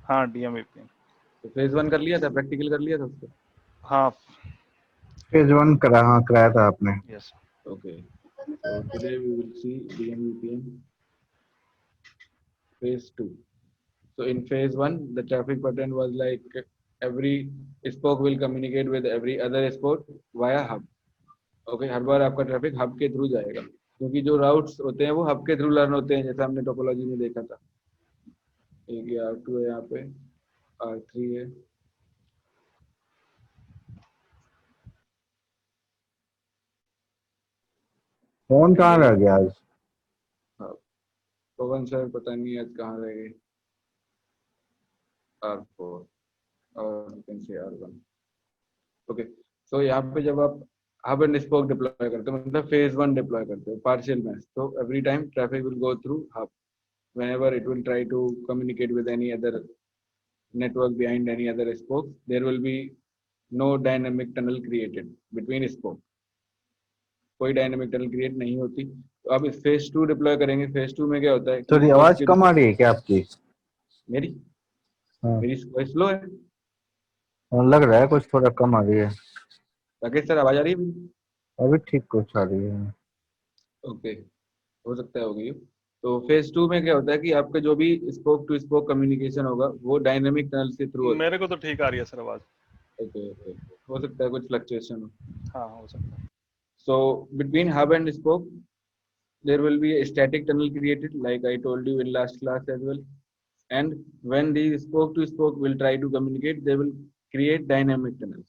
हाँ DM VPN. तो phase 1 कर लिया था, प्रैक्टिकल कर लिया था उसको? हाँ फेज 1 करा, हाँ कराया था आपने। Yes. Okay. So today we will see DM VPN phase 2. So in phase 1, the traffic pattern was like every spoke will communicate with every other spoke via hub. Okay, हर बार आपका ट्रैफिक हब के through जाएगा, क्योंकि जो routes होते हैं वो hub के through learn होते हैं, जैसा हमने टोपोलॉजी में देखा था। एक ये R2 है, यहाँ पे R3 है। फोन कहाँ रह गया आज? हाँ, पवन सर पता नहीं आज कहाँ रह गए। R4 और you can say R1. Okay, so यहाँ पे जब आप हब एंड स्पोक डिप्लॉय करते हो, मतलब फेज 1 डिप्लॉय करते हो पार्शियल मैश, तो every time traffic will go through hub whenever it will try to communicate with any other network behind any other spoke, there will be no dynamic tunnel created between spoke. कोई dynamic tunnel create नहीं होती। तो अब इस phase 2 deploy करेंगे। Phase 2 में क्या होता है तो कि आवाज कम आ रही है क्या आपकी? मेरी हाँ, मेरी वॉइस स्लो है। लग रहा है कुछ थोड़ा कम आ रही है। राकेश सर आवाज आ रही है मेरी? अभी ठीक कुछ आ रही है। ओके, हो सकता है होगी। तो फेज 2 में क्या होता है कि आपका जो भी स्पोक टू स्पोक कम्युनिकेशन होगा वो डायनेमिक टनल के थ्रू होता मेरे को तो ठीक आ रही है सर आवाज। है। ओके ओके, हो सकता है कुछ फ्लक्चुएशन हो। हाँ हो सकता है। So between hub and spoke, there will be a static tunnel created, like I told you in last class as well. And when the spoke to spoke will try to communicate, they will create dynamic tunnels.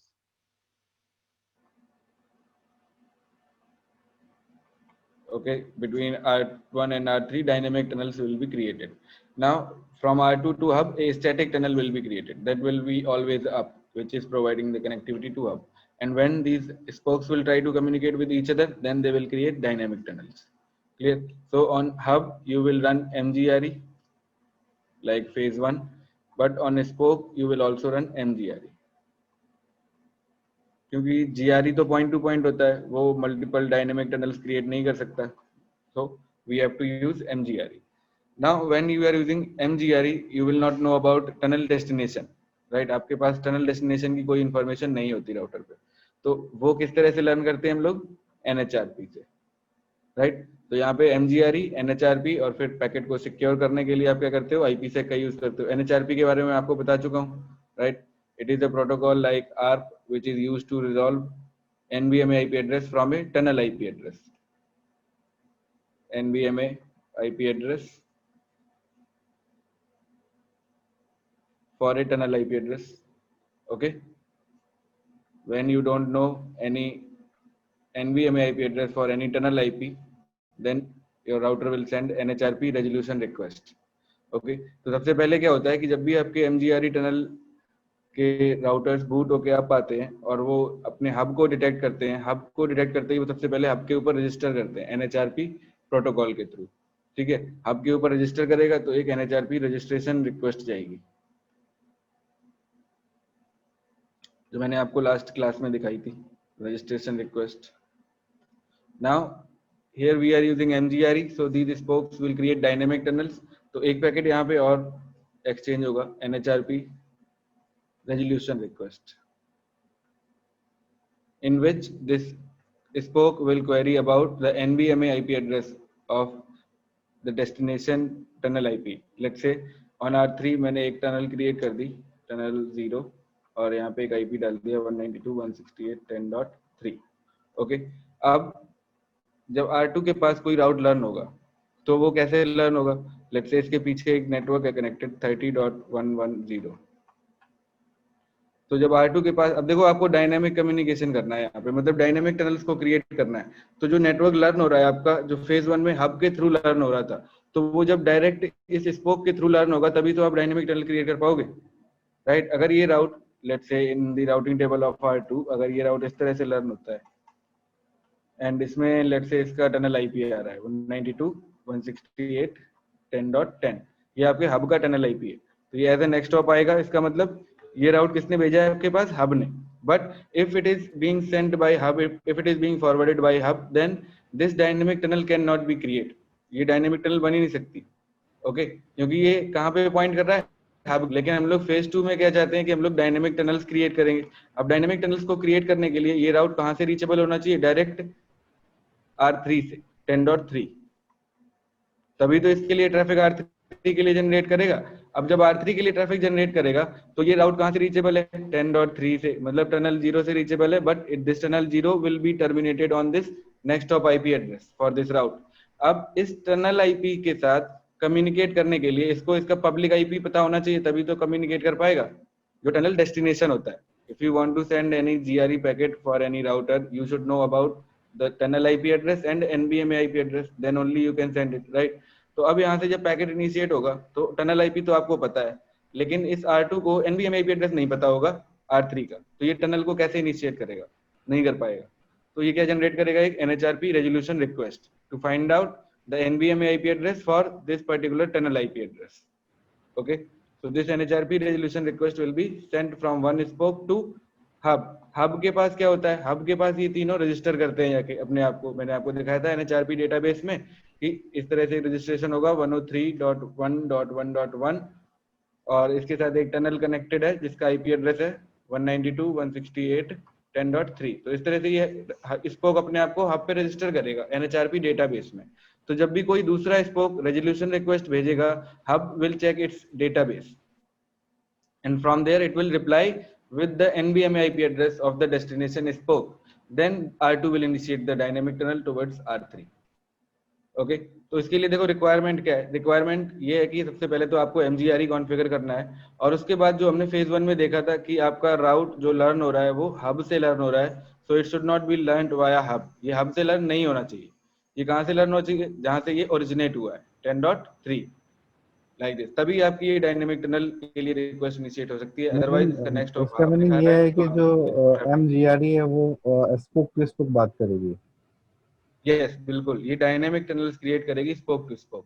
Okay, between R1 and R3, dynamic tunnels will be created. Now from R2 to hub, a static tunnel will be created that will be always up, which is providing the connectivity to hub. And when these spokes will try to communicate with each other, then they will create dynamic tunnels. Clear? So on hub you will run MGRE like phase 1, but on a spoke you will also run MGRE, क्योंकि GRE तो point two point होता है, वो multiple dynamic tunnels create नहीं कर सकता। So we have to use MGRE. Now when you are using MGRE, you will not know about tunnel destination, right? आपके पास tunnel destination की कोई इंफॉर्मेशन नहीं होती राउटर पे, तो वो किस तरह से लर्न करते हैं हम लोग? NHRP से, राइट? तो यहाँ पे MGRE, NHRP और फिर पैकेट को सिक्योर करने के लिए आप क्या करते हो? IPsec का यूज करते हो। NHRP के बारे में आपको बता चुका हूँ, right? It is a protocol like ARP which is used to resolve NVMe IP address from a tunnel IP address. NVMe IP address for a tunnel IP address. Okay, when you don't know any NVMe IP address for any tunnel IP, then your router will send NHRP resolution request. Okay, तो सबसे पहले क्या होता है कि जब भी आपके MGRE टनल के राउटर्स बूट होके आप आते हैं और वो अपने हब को डिटेक्ट करते हैं, हब को डिटेक्ट करते ही वो सबसे पहले हब के ऊपर रजिस्टर करते हैं NHRP प्रोटोकॉल के थ्रू। ठीक है, हब के ऊपर रजिस्टर करेगा तो एक NHRP रजिस्ट्रेशन रिक्वेस्ट जाएगी, जो मैंने आपको लास्ट क्लास में दिखाई थी, registration request. Now here we are using MGRE, so these spokes will create dynamic tunnels. तो एक पैकेट यहाँ पे और एक्सचेंज होगा, NHRP resolution request, in which this spoke will query about the NVMe IP address of the destination tunnel IP. Let's say on R3 मैंने एक tunnel create कर दी, tunnel 0, और यहाँ पे एक IP डाल दिया 192.168.10.3. ओके, अब जब R2 के पास कोई राउट लर्न होगा तो वो कैसे लर्न होगा? लेट्स से इसके पीछे एक नेटवर्क है कनेक्टेड 30.110। तो जब R2 के पास, अब देखो आपको डायनेमिक कम्युनिकेशन करना है यहाँ पे, मतलब डायनेमिक टनल्स को क्रिएट करना है। तो जो नेटवर्क लर्न हो रहा है आपका, जो फेज 1 में हब के थ्रू लर्न हो रहा था, तो वो जब डायरेक्ट इस स्पोक के थ्रू लर्न होगा तभी तो आप डायनेमिक टनल क्रिएट कर पाओगे, राइट? अगर ये route, let's say in the routing table of R2, अगर ये राउट इस तरह से लर्न होता है एंड इसमें लेट्स से इसका टनल आईपी आ रहा है 192.168.10.10, ये आपके हब का टनल आईपी है, तो ये एज ए नेक्स्ट हॉप आएगा। इसका मतलब ये राउट किसने भेजा है आपके पास? हब ने। But if it is being sent by hub, if it is being forwarded by hub, then this dynamic tunnel can not be create. ये डायनेमिक टनल बन ही नहीं सकती, ओके? क्योंकि ये कहाँ पे पॉइंट कर रहा है? हब, लेकिन हम लोग फेज 2 में क्या चाहते हैं कि हम लोग डायनेमिक टनल्स क्रिएट करेंगे। अब डायनेमिक टनल्स को क्रिएट करने के लिए ये राउट कहाँ से रीचेबल होना चाहिए? डायरेक्ट R3 से 10.3, तभी तो इसके लिए ट्रैफिक R3 के लिए जनरेट करेगा। अब जब R3 के लिए ट्रैफिक जनरेट करेगा तो ये राउट कहाँ से रीचेबल है? 10.3 से, मतलब टनल 0 से रीचेबल है, but this tunnel 0 will be terminated on this next of IP address for this route. अब इस टनल IP के साथ कम्युनिकेट करने के लिए इसको इसका पब्लिक IP पता होना चाहिए, तभी तो कम्युनिकेट कर पाएगा, जो टनल डेस्टिनेशन होता है। If you want to send any GRE packet for any router, you should know about the tunnel IP address and NBMA IP address, then only you can send it, right? तो अब यहाँ से जब packet initiate होगा तो tunnel IP तो आपको पता है, लेकिन इस R2 को NBMA IP एड्रेस नहीं पता होगा R3 का, तो ये टनल को कैसे इनिशिएट करेगा? नहीं कर पाएगा। तो ये क्या जनरेट करेगा? एक NHRP resolution request to find out the NBMA IP address for this particular tunnel IP address. Okay. So this NHRP resolution request will be sent from one spoke to hub. Hub के पास क्या होता है? Hub के पास ये तीनों register करते हैं जाके अपने आप को। मैंने आपको दिखाया था NHRP डेटाबेस में कि इस तरह से रजिस्ट्रेशन होगा 103.1.1.1 और इसके साथ एक टनल कनेक्टेड है जिसका IP एड्रेस है 192.168.10.3। तो इस तरह से ये स्पोक अपने आप को हब पे रजिस्टर करेगा NHRP डेटाबेस में। तो जब भी कोई दूसरा स्पोक रेजोल्यूशन रिक्वेस्ट भेजेगा, hub will check its database and from there it will reply with the NBMA IP address of the destination spoke. Then R2 will initiate the dynamic tunnel towards R3. Okay तो इसके लिए देखो requirement क्या है? Requirement ये है कि सबसे पहले तो आपको MGRE कॉन्फ़िगर करना है, और उसके बाद जो हमने फेज 1 में देखा था कि आपका राउट जो लर्न हो रहा है वो हब से लर्न हो रहा है, so it should not be learn via hub. ये हब से लर्न नहीं होना चाहिए। ये कहाँ से लर्न होना चाहिए? जहाँ से ये ओरिजिनेट हुआ है 10.3 लाइक दिस, तभी आपकी ये डायनेमिक टनल के लिए रिक्वेस्ट इनिशिएट हो सकती है। अदरवाइज इसका नेक्स्ट ऑफ इसका मीनिंग ये है कि जो MGRE है वो स्पोक टू स्पोक बात करेगी। यस बिल्कुल, ये डायनेमिक टनल्स क्रिएट करेगी स्पोक टू स्पोक।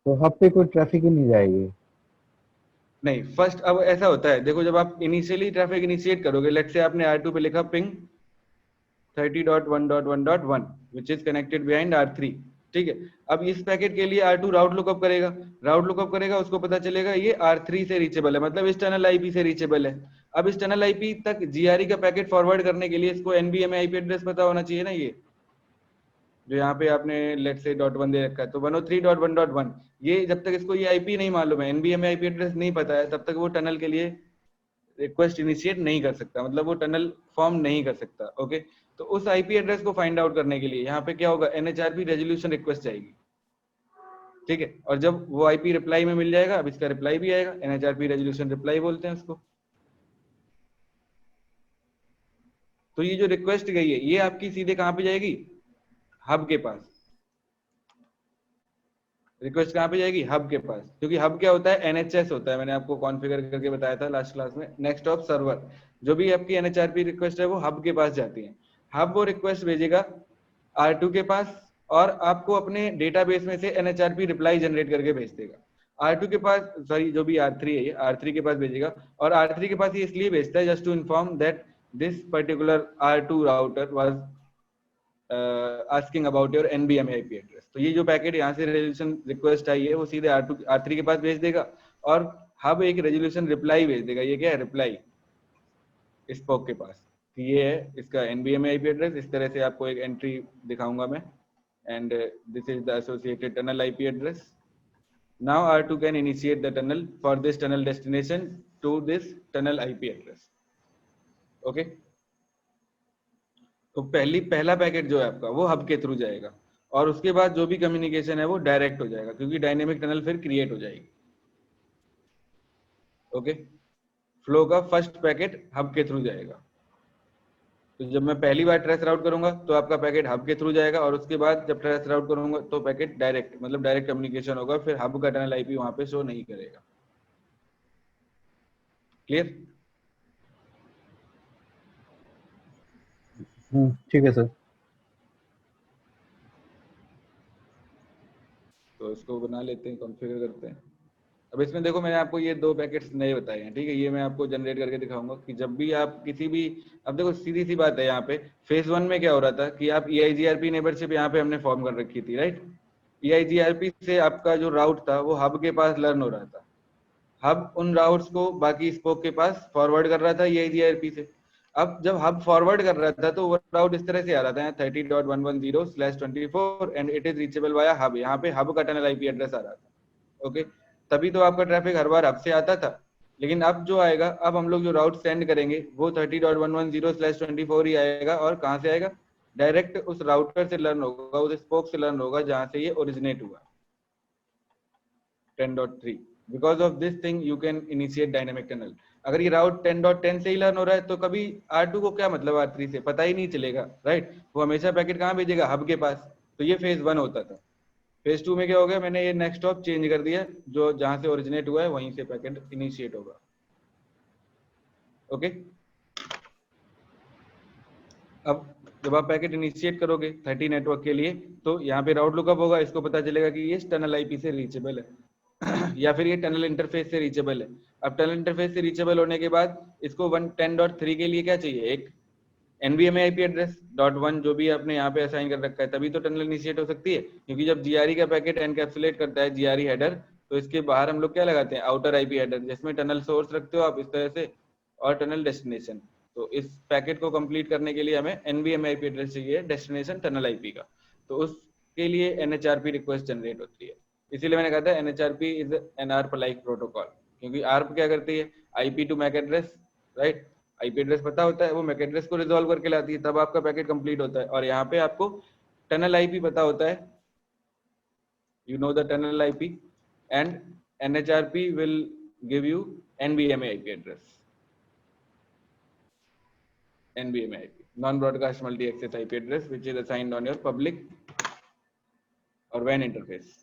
तो हब पे कोई ट्रैफिक ही नहीं जाएगी? नहीं, फर्स्ट अब ऐसा होता है, देखो जब आप इनिशियली ट्रैफिक इनिशिएट करोगे, लेट्स से आपने R2 पे लिखा ping 30.1.1.1 which is connected behind R3, ठीक है। अब इस पैकेट के लिए R2 राउट लुकअप करेगा, उसको पता चलेगा ये R3 से रीचेबल है, मतलब इस टनल IP से रीचेबल है। अब इस टनल IP तक GRE का पैकेट फॉरवर्ड करने के लिए इसको NBMA IP एड्रेस पता होना चाहिए ना, ये जो यहाँ पे आपने लेट्स से .1 दे रखा है, तो 103.1.1, ये जब तक इसको ये IP नहीं मालूम है, NBMA IP एड्रेस नहीं पता है, तब तक वो टनल के लिए रिक्वेस्ट इनिशिएट नहीं कर सकता, मतलब वो टनल फॉर्म नहीं कर सकता। ओके तो उस IP एड्रेस को फाइंड आउट करने के लिए यहाँ पे क्या होगा? NHRP रेजोल्यूशन रिक्वेस्ट जाएगी, ठीक है। और जब वो IP रिप्लाई में मिल जाएगा, अब इसका रिप्लाई भी आएगा, NHRP रेजोल्यूशन रिप्लाई बोलते हैं उसको। तो ये जो रिक्वेस्ट गई है ये आपकी सीधे कहाँ पे जाएगी? हब के पास। रिक्वेस्ट कहाँ पे जाएगी? हब के पास, क्योंकि हब क्या होता है? NHS होता है, मैंने आपको कॉन्फ़िगर करके बताया था लास्ट क्लास में, नेक्स्ट ऑफ सर्वर। जो भी आपकी NHRP रिक्वेस्ट है वो हब के पास जाती है। हब वो रिक्वेस्ट भेजेगा R2 के पास और आपको अपने डेटाबेस में से NHRP रिप्लाई जनरेट करके भेज देगा। R2 के पास, सॉरी जो भी R3 है ये R3 के पास भेजेगा, और R3 के पास ये इसलिए भेजता है just to inform that this particular R2 router was asking about your NBMA IP address. तो ये जो पैकेट यहाँ से रेजोल्यूशन रिक्वेस्ट आई है वो सीधे R3 के पास भेज देगा, और हब एक रेजोल्यूशन रिप्लाई भेज देगा। ये क्या है? रिप्लाई स्पोक के पास कि ये है इसका NBMA IP एड्रेस। इस तरह से आपको एक एंट्री दिखाऊंगा मैं, and this is the associated tunnel IP address. Now R2 can initiate the tunnel for this tunnel destination to this tunnel IP address. Okay तो पहला पैकेट जो है आपका वो हब के थ्रू जाएगा, और उसके बाद जो भी कम्युनिकेशन है वो डायरेक्ट हो जाएगा, क्योंकि डायनेमिक टनल फिर क्रिएट हो जाएगी। ओके फ्लो का फर्स्ट पैकेट हब के थ्रू जाएगा। तो जब मैं पहली बार ट्रेस राउट करूंगा तो आपका पैकेट हब के थ्रू जाएगा, और उसके बाद जब ट्रेस राउट करूंगा तो पैकेट डायरेक्ट, मतलब डायरेक्ट कम्युनिकेशन होगा, फिर हब का टनल IP वहां पे शो नहीं करेगा। क्लियर? ठीक है सर। तो इसको बना लेते हैं, कॉन्फ़िगर करते हैं। अब इसमें देखो मैंने आपको ये 2 पैकेट्स नए बताए हैं, ठीक है। ये मैं आपको जनरेट करके दिखाऊंगा कि जब भी आप किसी भी, अब देखो सीधी सी बात है, यहाँ पे फेज 1 में क्या हो रहा था कि आप EIGRP नेबरशिप यहाँ पे हमने फॉर्म कर रखी थी, राइट। EIGRP से आपका जो राउट था वो हब के पास लर्न हो रहा था। हब उन राउट्स को बाकी स्पोक के पास फॉरवर्ड कर रहा था ये जीआरपी से। अब जब हब फॉरवर्ड कर रहा था तो वो राउट इस तरह से आ रहा था 30.110/24 and it is reachable via hub. यहाँ पे हब का टनल आईपी एड्रेस आ रहा था। ओके, तभी तो आपका ट्रैफिक हर बार हब से आता था। लेकिन अब जो आएगा, अब हम लोग जो राउट सेंड करेंगे वो 30.110/24 ही आएगा। और कहाँ से आएगा? डायरेक्ट उस राउटर से लर्न होगा, उस स्पोक से लर्न होगा जहां से ये ओरिजिनेट हुआ 10.3। Because of this thing you can initiate dynamic tunnel. अगर ये राउट 10.10 से ही लर्न हो रहा है तो कभी R2 को क्या मतलब R3 से, पता ही नहीं चलेगा, राइट। वो हमेशा पैकेट कहाँ भेजेगा? हब के पास। तो ये फेज 1 होता था। फेज 2 में क्या हो गया? मैंने ये नेक्स्ट हॉप चेंज कर दिया, जो जहां से ओरिजिनेट हुआ है वहीं से पैकेट इनिशिएट होगा। ओके, अब जब आप पैकेट इनिशिएट करोगे 30 नेटवर्क के लिए, तो यहाँ पे राउट लुकअप होगा, इसको पता चलेगा कि ये टनल आईपी से रीचेबल है या फिर ये टनल इंटरफेस से रीचेबल है। अब टनल इंटरफेस से रीचेबल होने के बाद इसको 10.3 के लिए क्या चाहिए? एक एनवीएमए आईपी एड्रेस .1 जो भी आपने यहाँ पे असाइन कर रखा है, तभी तो टनल इनिशिएट हो सकती है। क्योंकि जब जीआरई का पैकेट एनकैप्सुलेट करता है जीआरई हेडर, तो इसके बाहर हम लोग क्या लगाते हैं? आउटर आईपी हेडर, जिसमें टनल सोर्स रखते हो आप इस तरह से और टनल डेस्टिनेशन। तो इस पैकेट को कंप्लीट करने के लिए हमें एनवीएमए आईपी एड्रेस चाहिए, डेस्टिनेशन टनल आईपी का। तो उसके लिए एनएचआरपी रिक्वेस्ट जनरेट होती है। इसीलिए मैंने कहा था NHRP is an ARP like protocol, क्योंकि आर्प क्या करती है? IP to MAC address, right. IP address पता होता है, वो मैक एड्रेस को रिजॉल्व करके लाती है, तब आपका पैकेट कंप्लीट होता है। और यहाँ पे आपको टनल आईपी पता होता है, you know the tunnel IP, and NHRP will give you NVMe IP address. NVMe IP, non-broadcast multi-access IP address, which is assigned on your public or WAN interface.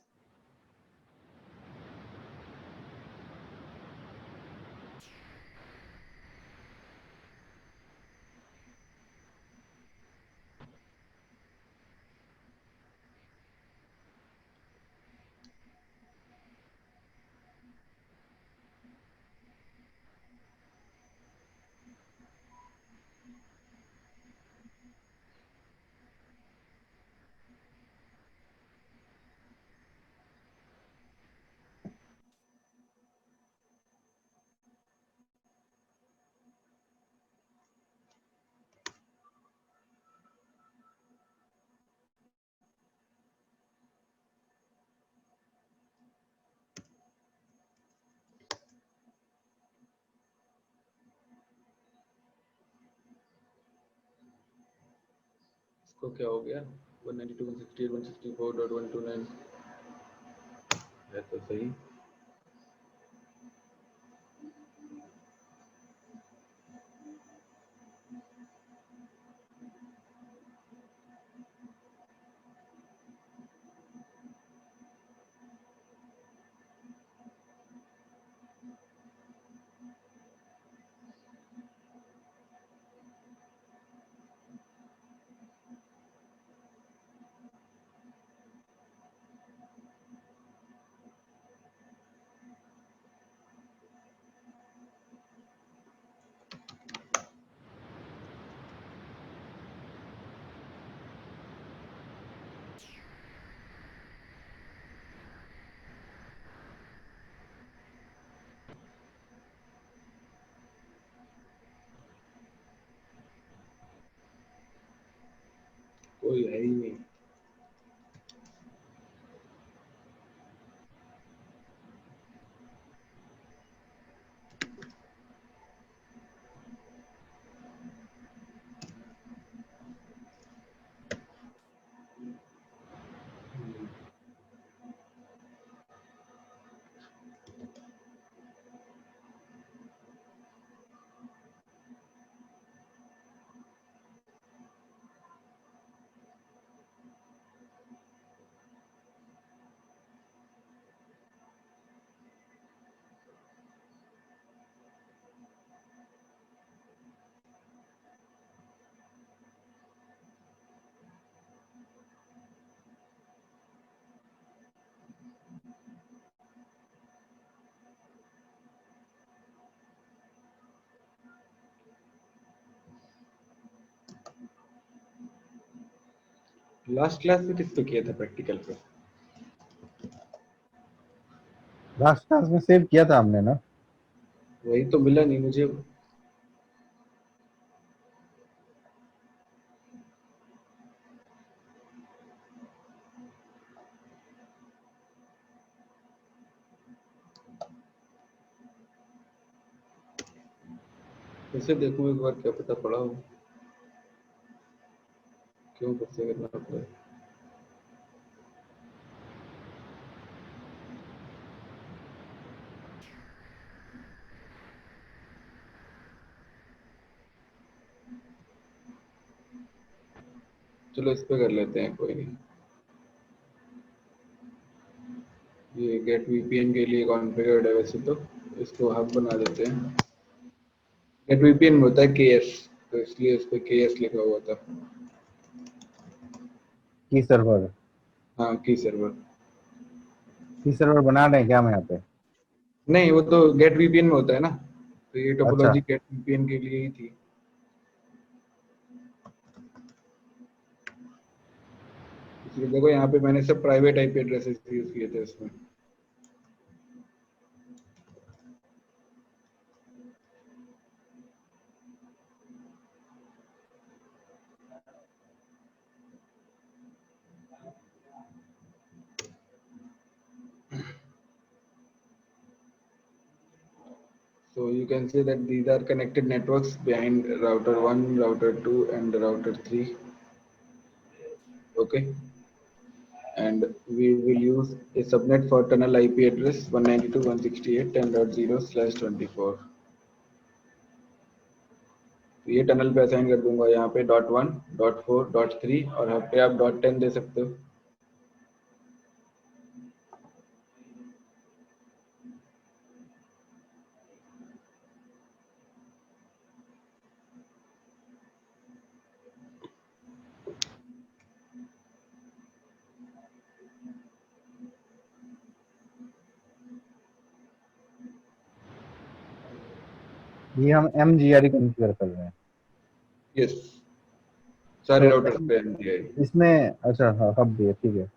इसको क्या हो गया? 192.168.164.129 है तो सही। कोई है ही नहीं। लास्ट क्लास में किस पे किया था प्रैक्टिकल पे? लास्ट क्लास में सेव किया था हमने ना। वही तो मिला नहीं मुझे। कैसे देखूं एक बार, क्या पता पड़ा हो। क्यों कैसे करना पड़ता है। चलो इस पे कर लेते हैं, कोई नहीं। ये गेट वीपीएन के लिए कॉन्फ़िगर्ड है वैसे तो, इसको हब बना देते हैं। गेट वीपीएन में होता है केएस, तो इसलिए उस पे केएस लिखा हुआ था। की सर्वर। हाँ, की सर्वर। की सर्वर बना रहे हैं क्या हम यहाँ पे? नहीं, वो तो गेट वीपीएन में होता है ना, तो ये अच्छा, टोपोलॉजी गेट वीपीएन के लिए ही थी। इसलिए देखो यहाँ पे मैंने सब प्राइवेट आईपी एड्रेसेस यूज किए थे उसमें। So you can see that these are connected networks behind router 1, router 2 and router 3. Okay. And we will use a subnet for tunnel IP address 192.168.10.0/24. तो ये टनल पे असाइन कर दूंगा यहाँ पे .1, .4, .3 और यहाँ पे आप .10 दे सकते हो। ये हम MGRE कॉन्फ़िगर कर रहे हैं। यस, सारे तो राउटर्स पे MGI। इसमें अच्छा, हाँ हब भी है, ठीक है।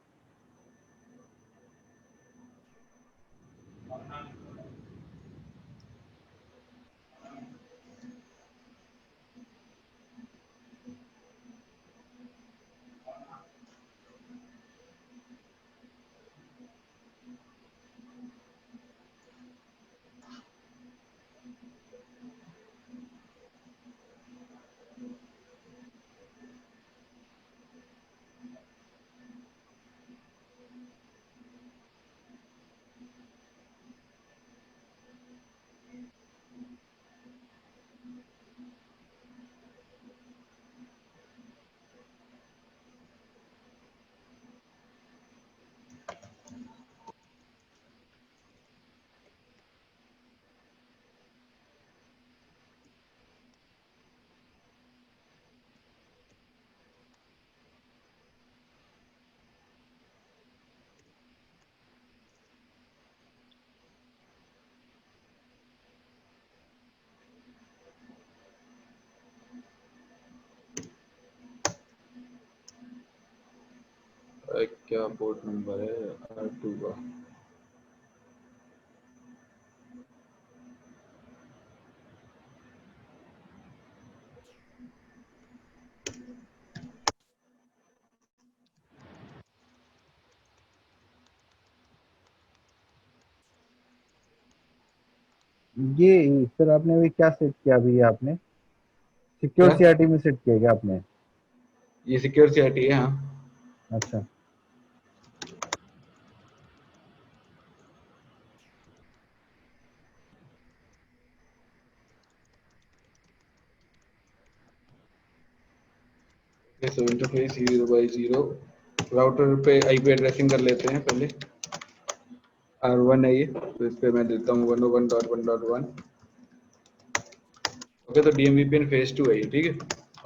क्या पोर्ट नंबर है R2 का? ये सर आपने अभी क्या सेट किया? अभी ये आपने सिक्योर क्या? सीआरटी में सेट किया क्या आपने? ये सिक्योर सीआरटी है, हाँ। अच्छा, सो इंटरफेस 0x0 राउटर पे आईपी एड्रेसिंग कर लेते हैं पहले। R1 है ये, तो इस पे मैं देता हूँ 101.1.1। ओके, तो DMVPN फेज 2 है ये, ठीक है।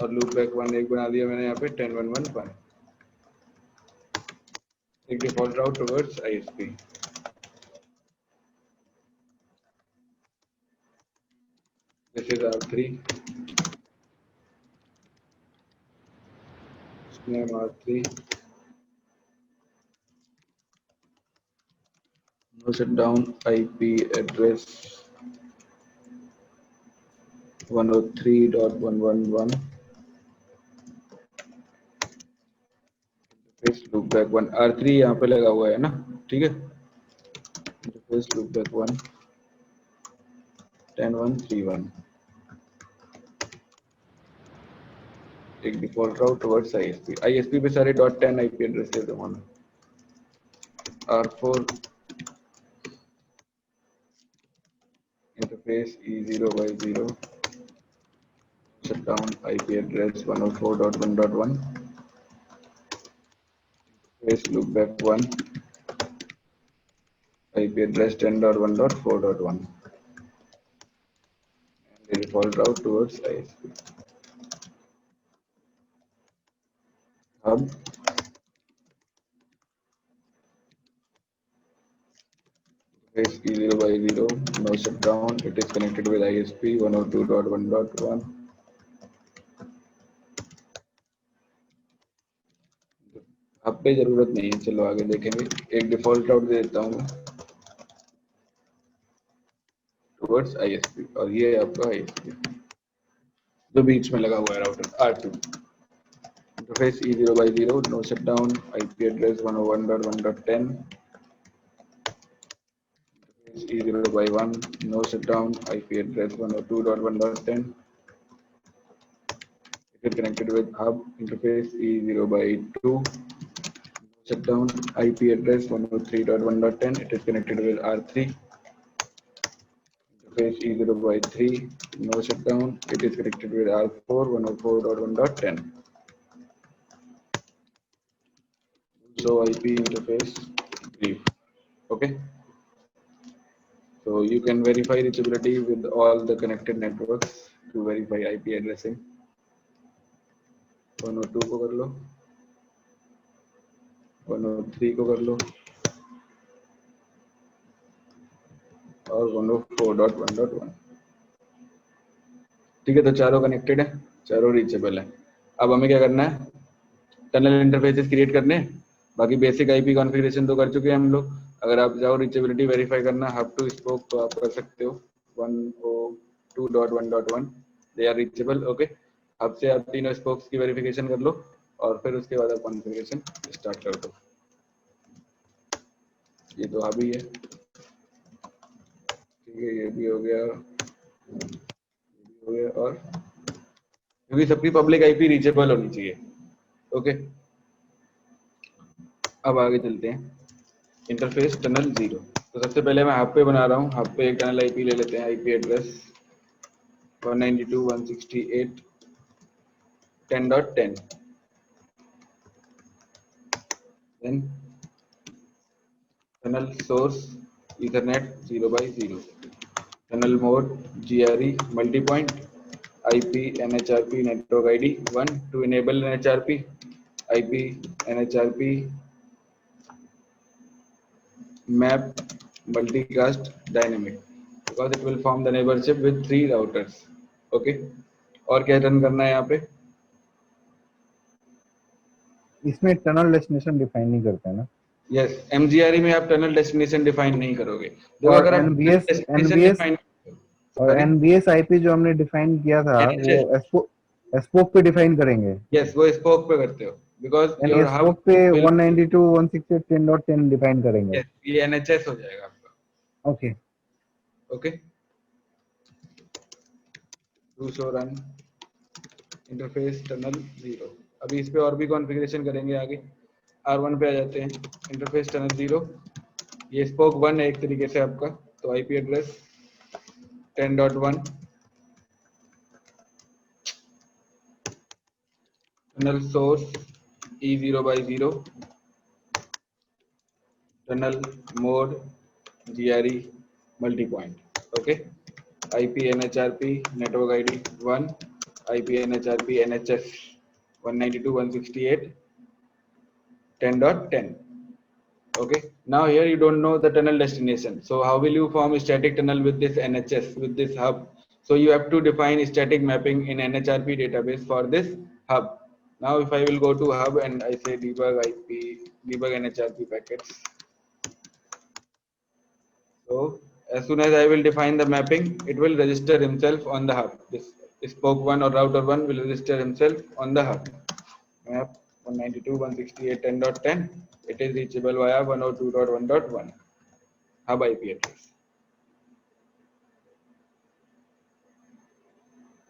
और लूप बैक 1 एक बना दिया मैंने यहाँ पे 10.1.1, एक default route towards ISP। This is R3, name R3, no shutdown IP address 103.111 interface loopback 1 R3 यहाँ पे लगा हुआ है ना, ठीक है। इंटरफेस लूपबैक 1 10131 एक डिफॉल्ट राउट टुवर्ड्स ISP पे सारे .10 IP एड्रेस दे दूंगा मैं। R4 interface E0/0 shut down IP address 104.1.1 interface loopback 1 IP address 10.1.4.1 and the default route towards ISP. Hub interface E0/0 no shutdown. It is connected with ISP 102.1.1. अब पे जरूरत नहीं है, चलो आगे देखेंगे। एक डिफॉल्ट राउट दे देता हूँ मैं टुवर्ड्स ISP और ये आपका ISP जो बीच में लगा हुआ है router R2। Interface E0/0 no shutdown. IP address 101.1.10. Interface E0/1 no shutdown. IP address 102.1.10. It is connected with hub. Interface E0/2 no shutdown. IP address 103.1.10. It is connected with R3. Interface E0/3 no shutdown. It is connected with R4 104.1.10. So IP interface brief. Okay. So you can verify reachability with all the connected networks to verify IP addressing. 102 को कर लो, 103 को कर लो और 104.1.1। ठीक है, तो चारों connected है, चारों रीचेबल है। अब हमें क्या करना है, टनल इंटरफेसेस क्रिएट करने हैं। बाकी बेसिक आईपी कॉन्फ़िगरेशन तो कर चुके हैं हम लोग। अगर आप जाओ रीचेबिलिटी वेरीफाई करना हब टू स्पोक तो आप कर सकते हो। 102.1.1 they are reachable. Okay, hub से आप तीनों स्पोक्स की वेरिफिकेशन कर लो और फिर उसके बाद आप कॉन्फ़िगरेशन स्टार्ट कर दो। ये तो हब ही है, ठीक है, ये भी हो गया, ये भी हो गया। और क्योंकि सबकी पब्लिक आईपी रीचेबल होनी चाहिए। ओके, अब आगे चलते हैं। Interface tunnel 0। तो सबसे पहले मैं हब पे बना रहा हूँ। हब पे एक टनल आईपी ले लेते हैं। IP address 192.168.10.10। Then tunnel source ethernet 0/0। Tunnel mode GRE multi point IP NHRP network ID 1 to enable NHRP IP NHRP map multicast dynamic because it will form the neighborship with 3 routers. Okay, और क्या run करना है यहाँ पे? इसमें tunnel destination define नहीं करते हैं ना? यस, MGRE में आप टनल डेस्टिनेशन डिफाइन नहीं करोगे। देखो और अगर आप एनबीएस डिफाइन और एनबीएस आईपी जो हमने डिफाइन किया था वो एस्पोक पे डिफाइन करेंगे। यस, वो स्पोक पे करते हो बिकॉज योर हब एस्पोक पे 192.168.10.10 डिफाइन करेंगे। ये NHS हो जाएगा आपका। Okay okay, show run interface tunnel 0। अभी इस पे और भी कॉन्फ़िगरेशन करेंगे आगे। R1 पे आ जाते हैं। इंटरफेस टनल 0, ये स्पोक 1 है एक तरीके से आपका। तो IP address 10.1 tunnel source E0/0 tunnel mode GRE multi point. Okay, IP NHRP network ID 1 IP NHRP NHS 192.168.10.10. Okay, now here you don't know the tunnel destination, so how will you form a static tunnel with this NHS, with this hub? So you have to define static mapping in NHRP database for this hub. Now if I will go to hub and I say debug IP debug NHRP packets, so as soon as I will define the mapping, it will register himself on the hub. This spoke 1 or router 1 will register himself on the hub. Map 192.168.10.10. It is reachable via 102.1.1 hub IP address.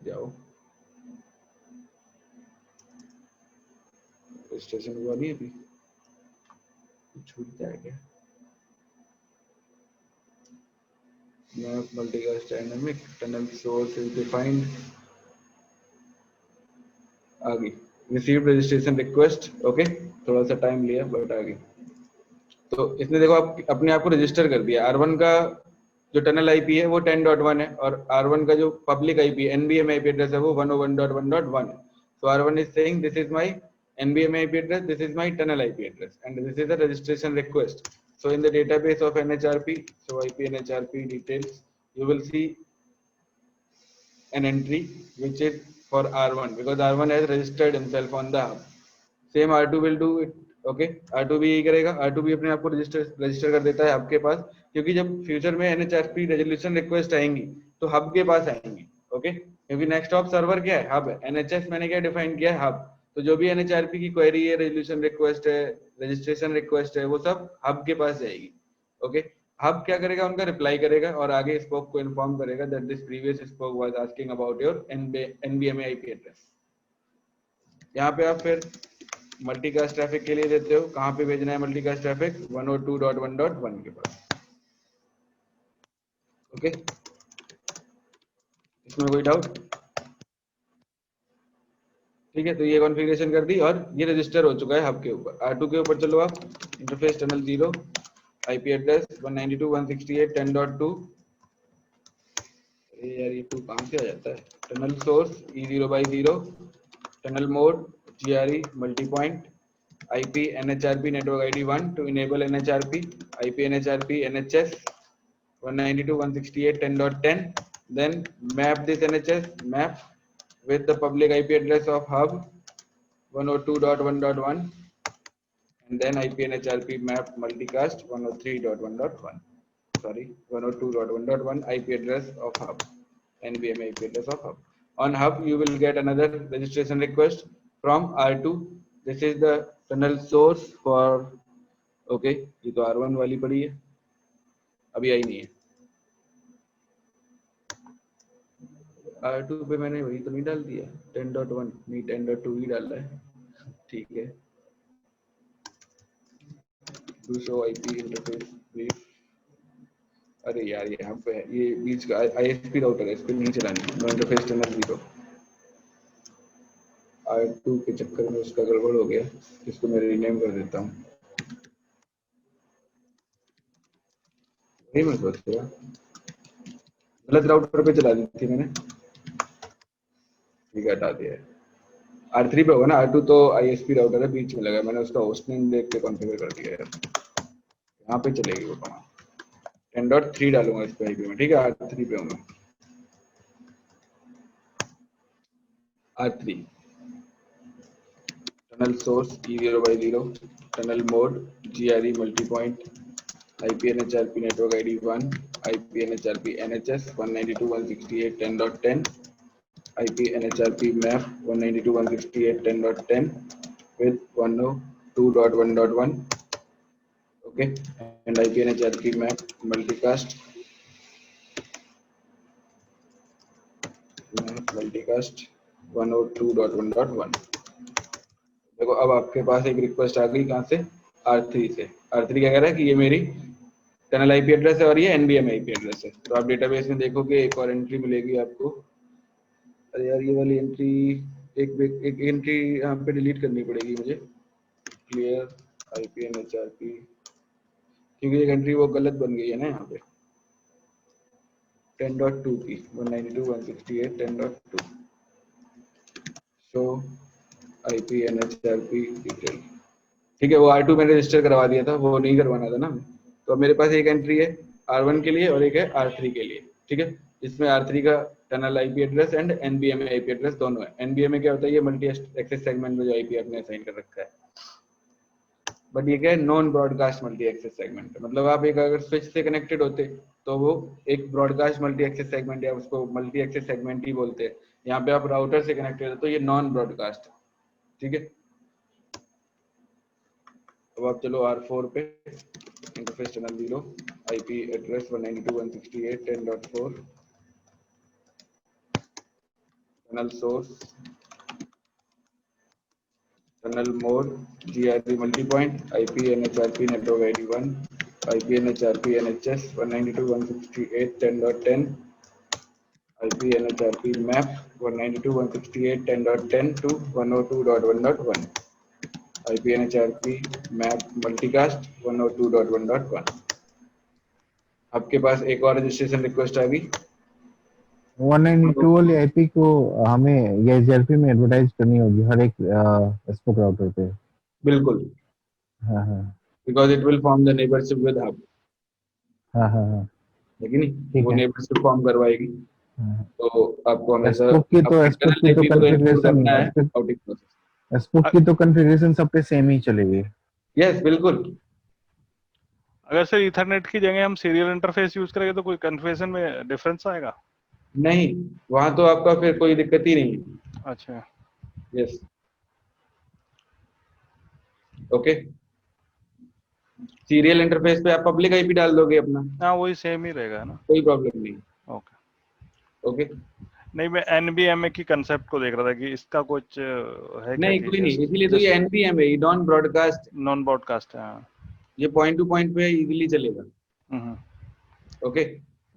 जाओ, registration हुआ नहीं अभी, छूटता है क्या? Map multicast dynamic tunnel source is defined. आ गई received registration request. Okay, थोड़ा सा टाइम लिया बट आ गई. तो इसने देखो आप अपने आप को रजिस्टर कर दिया. R1 का जो टनल आईपी है वो 10.1 है और R1 का जो पब्लिक आईपी है NBM आईपी एड्रेस है वो 101.1.1 है. So R1 is saying this is my NBM IP address, this is my tunnel IP address, and this is a registration request. So in the database of NHRP, so IP NHRP details, you will see an entry which is for R1 because R1 has registered himself on the hub. Same R2 will do it. Okay, R2 भी यही करेगा. R2 भी अपने आप को register कर देता है हब के पास, क्योंकि जब फ्यूचर में NHRP रेजोल्यूशन रिक्वेस्ट आएंगी तो हब के पास आएंगी. ओके, क्योंकि नेक्स्ट ऑफ सर्वर क्या है? हब है. NHS मैंने क्या डिफाइन किया है? हब. तो जो भी NHRP की क्वेरी है, रेजोल्यूशन रिक्वेस्ट है, रजिस्ट्रेशन रिक्वेस्ट है, वो सब हब के पास जाएगी. ओके, हब क्या करेगा? उनका रिप्लाई करेगा और आगे स्पोक को इन्फॉर्म करेगा that this previous spoke was asking about your NBMA IP address. यहाँ पे आप फिर मल्टीकास्ट ट्रैफिक के लिए देते हो. कहाँ पे भेजना है मल्टीकास्ट ट्रैफिक? 102.1.1 के पास. ओके, इसमें कोई डाउट? ठीक है, तो ये कॉन्फ़िगरेशन कर दी और ये रजिस्टर हो चुका है हब के ऊपर. R2 के ऊपर चलो आप. Interface tunnel 0, IP address 192.168.10.2. यार ये 2 कहाँ से आ जाता है? Tunnel source E0/0, tunnel mode GRE multi point, IP NHRP network ID 1 to enable NHRP, IP NHRP NHS 192.168.10.10. Then map this NHS map with the public IP address of hub 102.1.1 and then IP NHRP map multicast 103.1.1. Sorry, 102.1.1 IP address of hub, NBM IP address of hub. On hub you will get another registration request from R2. This is the tunnel source for okay, ये तो R1 वाली पड़ी है, अभी आई नहीं है. R2 पे मैंने वही तो नहीं डाल दिया 10.1, नहीं 10.2 ही डाला है. ठीक है, to show IP interface brief. अरे यार यहाँ पे है, ये बीच का ISP राउटर है, इस पे नहीं चलानी. No interface tunnel 0. R2 के चक्कर में उसका गड़बड़ हो गया, इसको मैं रीनेम कर देता हूँ. मैं सोच रहा गलत राउटर पे चला दी थी मैंने. ठीक है, हटा दिया है. R3 पे होगा ना, R2 तो ISP राउटर है, बीच में लगा. मैंने उसका होस्ट नेम देख के कॉन्फ़िगर कर दिया है. यहाँ पे चलेगी वो कमांड. 10.3 डालूंगा इस पे आईपी में. ठीक है, R3 पे हूँ. R3 tunnel source E0/0, tunnel mode GRE multi point, IP NHRP network ID 1, IP NHRP NHS 192.168.10.10, IP NHRP map 192.168.10.10 with 102.1.1. okay, and IP NHRP map multicast 102.1.1. देखो अब आपके पास एक रिक्वेस्ट आ गई. कहाँ से? R3 से. R3 क्या कह रहा है कि ये मेरी टनल आईपी एड्रेस है और ये NBM आईपी एड्रेस है. तो आप डेटाबेस में देखोगे एक और एंट्री मिलेगी आपको. अरे यार ये वाली एंट्री एक एंट्री यहाँ पे डिलीट करनी पड़ेगी मुझे. क्लियर IP NHRP, क्योंकि एक एंट्री वो गलत बन गई है ना यहाँ पे. 10.2 की 192.168.10.2. सो IP NHRP डिटेल. ठीक है, वो R2 मैंने रजिस्टर करवा दिया था, वो नहीं करवाना था ना. तो अब मेरे पास एक एंट्री है R1 के लिए और एक है R3 के लिए. ठीक है, इसमें R3 का tunnel IP address and NBMA IP address दोनों है. NBMA क्या होता है? ये मल्टी एक्सेस सेगमेंट में जो आईपी आपने असाइन कर रखा है. बट ये क्या है? Non broadcast multi access segment है. मतलब आप एक अगर स्विच से कनेक्टेड होते तो वो एक ब्रॉडकास्ट मल्टी एक्सेस सेगमेंट या उसको मल्टी एक्सेस सेगमेंट ही बोलते हैं. यहाँ पे आप राउटर से कनेक्टेड है तो ये नॉन ब्रॉडकास्ट है, ठीक है। अब आप चलो R4 पे, interface tunnel 0, IP address 192.168.10.4, tunnel source, tunnel mode, GRP multi point, IP NHRP network ID 1, IP NHRP NHS 192.168.10.10, IP NHRP map 192.168.10.10 to 102.1.1, IP NHRP map multicast 102.1.1। आपके पास एक और रजिस्ट्रेशन रिक्वेस्ट आ गई। 192 वाली आईपी को हमें ये जेआरपी में एडवर्टाइज करनी होगी हर एक स्पोक राउटर पे। बिल्कुल, हाँ हाँ because it will form the neighbourship with hub, हाँ हाँ हाँ है कि नहीं, ठीक वो है। नेबरशिप फॉर्म करवाएगी। हाँ। तो आपको हमेशा स्पोक की तो अपने स्पोक इंटरनल की तो आईपी को तो इंक्लूड कॉन्फ़िगरेशन करना है राउटिंग प्रोसेस। स्पोक की तो कॉन्फ़िगरेशन सब पे सेम ही चलेगी। यस बिल्कुल, अगर सर ईथरनेट की जगह हम सीरियल इंटरफेस यूज करेंगे तो कोई कन्फिगरेशन में डिफरेंस आएगा? नहीं वहां तो आपका फिर कोई दिक्कत ही नहीं है। अच्छा, यस, ओके। सीरियल इंटरफेस पे आप पब्लिक आईपी डाल दोगे अपना, हाँ वही सेम ही रहेगा ना। कोई प्रॉब्लम नहीं। ओके। ओके, नहीं, मैं एनबीएमए की कंसेप्ट को देख रहा था कि इसका कुछ है क्या नहीं कोई चीज? नहीं, इसीलिए तो ये एनवीएम है, ये नॉन ब्रॉडकास्ट, नॉन ब्रॉडकास्ट है। हाँ। ये पॉइंट टू पॉइंट पे इजीली चलेगा। हम्म, ओके,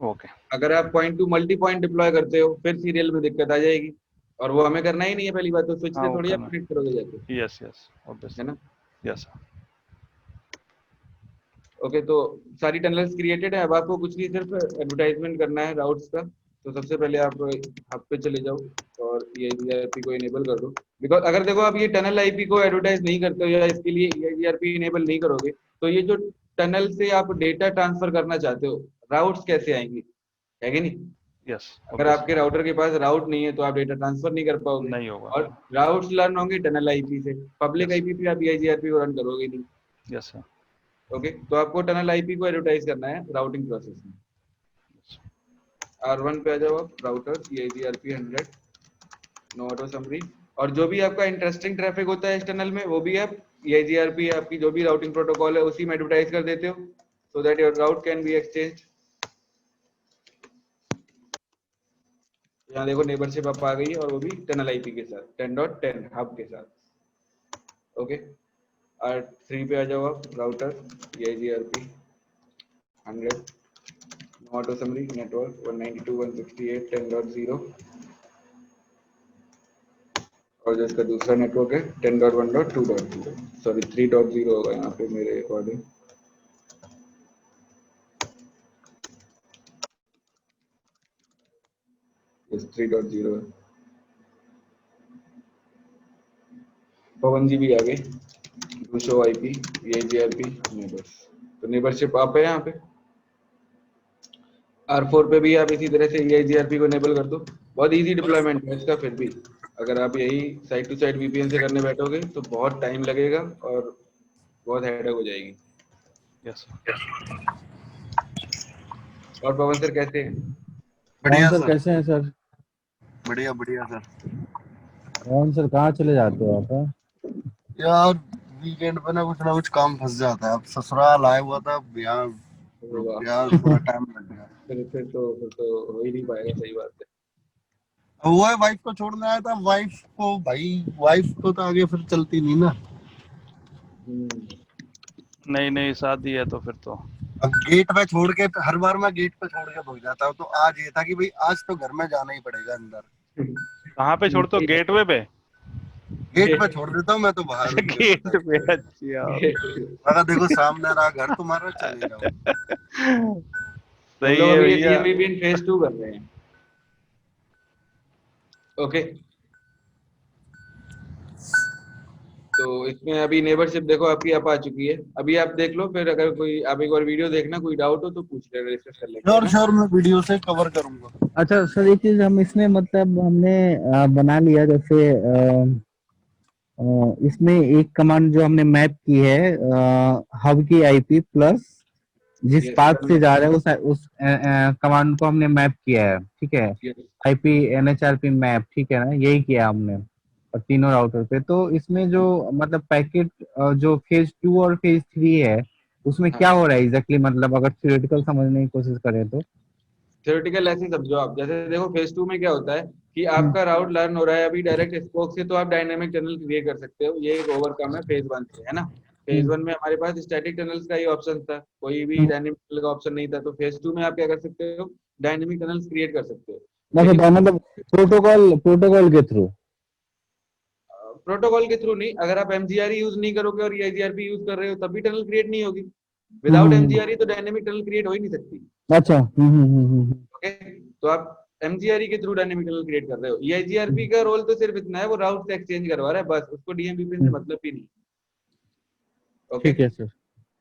ओके। अगर आप point two multi point deploy करते हो फिर सीरियल में दिक्कत आ जाएगी, और वो हमें करना ही नहीं है। पहली बात तो स्विच हाँ से वो थोड़ी आप करना। कनेक्ट करोगे जाके, यस यस, है ऑब्वियसली। ना। यस। ओके, तो सारी टनल्स क्रिएटेड है। अब आपको कुछ नहीं, सिर्फ एडवर्टाइजमेंट करना है राउट्स का। तो सबसे पहले आप हब पे चले जाओ और ये ईआरपी को इनेबल कर दो। बिकॉज अगर देखो आप ये टनल आईपी को एडवर्टाइज नहीं करते हो या इसके लिए ईआरपी इनेबल नहीं करोगे तो ये जो टनल से आप डेटा ट्रांसफर करना चाहते हो, राउट्स कैसे आएंगी, है कि नहीं। यस, अगर आपके ऑब्वियसली। राउटर के पास राउट नहीं है तो आप डेटा ट्रांसफर नहीं कर पाओगे, नहीं होगा, और हाँ। राउट्स लर्न होंगे टनल आईपी से। Public yes. आईपी पे आप ईआईजीआरपी को रन करोगे नहीं। Yes sir. ओके, तो आपको टनल आईपी को एडवर्टाइज करना है राउटिंग प्रोसेस में। R1 पे आ जाओ आप, router EIGRP 100, no auto summary, और जो भी आपका इंटरेस्टिंग ट्रैफिक होता है इस टनल में वो भी आप EIGRP आपकी जो भी राउटिंग प्रोटोकॉल है उसी में एडवर्टाइज कर देते हो, so that your route can be exchange. यहाँ देखो नेबरशिप आप आ गई है, और वो भी टनल आईपी के साथ 10.10 हब के साथ। ओके, R3 पे आ जाओ आप, router EIGRP 100, no auto summary, network 192.168.10.0, और जो इसका दूसरा नेटवर्क है 10.1.2.0, सॉरी 3.0 होगा यहाँ पे मेरे अकॉर्डिंग। यस 3.0 है। पवन जी भी आ गए, शो आईपी EIGRP नेबर्स, तो नेबरशिप आप है यहाँ पे। R4 पे भी आप इसी तरह से EIGRP को एनेबल कर दो। बहुत इजी डिप्लॉयमेंट है इसका, फिर भी अगर आप यही साइड टू साइड VPN से करने बैठोगे तो बहुत टाइम लगेगा और बहुत हेडेक हो जाएगी। यस। और पवन सर कैसे हैं? कौन बढ़िया सर सर, कैसे हैं सर? बढ़िया बढ़िया सर। कौन सर कहाँ चले जाते हो आप? यार वीकेंड पे ना कुछ काम फंस जाता है। अब ससुराल आया हुआ था, अब यहाँ रुक होगा, गया, थोड़ा टाइम लग गया। फिर तो हो ही नहीं पाएगा, सही बात है। अब वो है, वाइफ को छोड़ने आया था। वाइफ को तो आगे फिर चलती नहीं ना। नई नई शादी है तो फिर तो। अब गेट पे छोड़ के, हर बार मैं गेट पे छोड़ के भाग जाता हूँ, तो आज ये था कि भाई आज तो घर में जाना ही पड़ेगा अंदर। कहाँ पे छोड़ते हो, गेटवे पे? गेट पे छोड़ देता हूँ मैं तो, बाहर अच्छा, उनके गेट साइड पे। पे। अच्छा। अगर देखो सामने रहा घर तुम्हारा, चले जाओ। हम सही लोग है अभी ये भैया। DMVPN फेज 2 कर रहे हैं। ओके, तो इसमें अभी नेबरशिप देखो आपकी आ चुकी है। अभी आप देख लो, फिर अगर कोई आप एक बार वीडियो देखना, कोई डाउट हो तो पूछ लेना, डिस्कस कर लेंगे, है श्योर ना। श्योर, मैं वीडियो से कवर करूंगा। अच्छा सर, एक चीज हम इसमें मतलब हमने बना लिया, जैसे इसमें एक कमांड जो हमने मैप की है हब की आईपी प्लस जिस यस पाथ से जा रहा है उस कमांड को हमने मैप किया है, ठीक है। आईपी एनएचआरपी मैप, ठीक है ना, यही किया हमने और तीनों राउटर पे। तो इसमें जो मतलब पैकेट जो फेज 2 और फेज 3 है उसमें क्या हाँ, हो रहा है एग्जैक्टली, मतलब अगर थ्योरेटिकल समझने की कोशिश करें तो। थ्योरेटिकल ऐसे ही समझो आप, जैसे देखो फेज 2 में क्या होता है कि हम्म, आपका राउट लर्न हो रहा है अभी डायरेक्ट स्पोक से, तो आप डायनेमिक टनल क्रिएट कर सकते हो, ये एक ओवरकम है फेज 1 से, है ना। फेज हम्म, 1 में हमारे पास स्टैटिक टनल्स का ही ऑप्शन था, कोई भी हम्म। डायनेमिक टनल का ऑप्शन नहीं था, तो फेज 2 में आप क्या कर सकते हो, डायनेमिक टनल्स क्रिएट कर सकते हो। अच्छा, लेकिन तो मतलब प्रोटोकॉल के थ्रू। प्रोटोकॉल के थ्रू नहीं, अगर आप एमजीआरई यूज नहीं करोगे और ईआईजीआरपी यूज कर रहे हो तब भी टनल क्रिएट नहीं होगी। विदाउट हम्म। एमजीआरई तो डायनेमिक टनल क्रिएट हो ही नहीं सकती। अच्छा। ओके, तो आप एमजीआरई के थ्रू डायनेमिक टनल क्रिएट कर रहे हो, ईआईजीआरपी का रोल तो सिर्फ इतना है, वो राउट से एक्सचेंज करवा रहा है बस, उसको डीएमवीपीएन से हम्म, मतलब ही नहीं। ओके, ठीक है सर।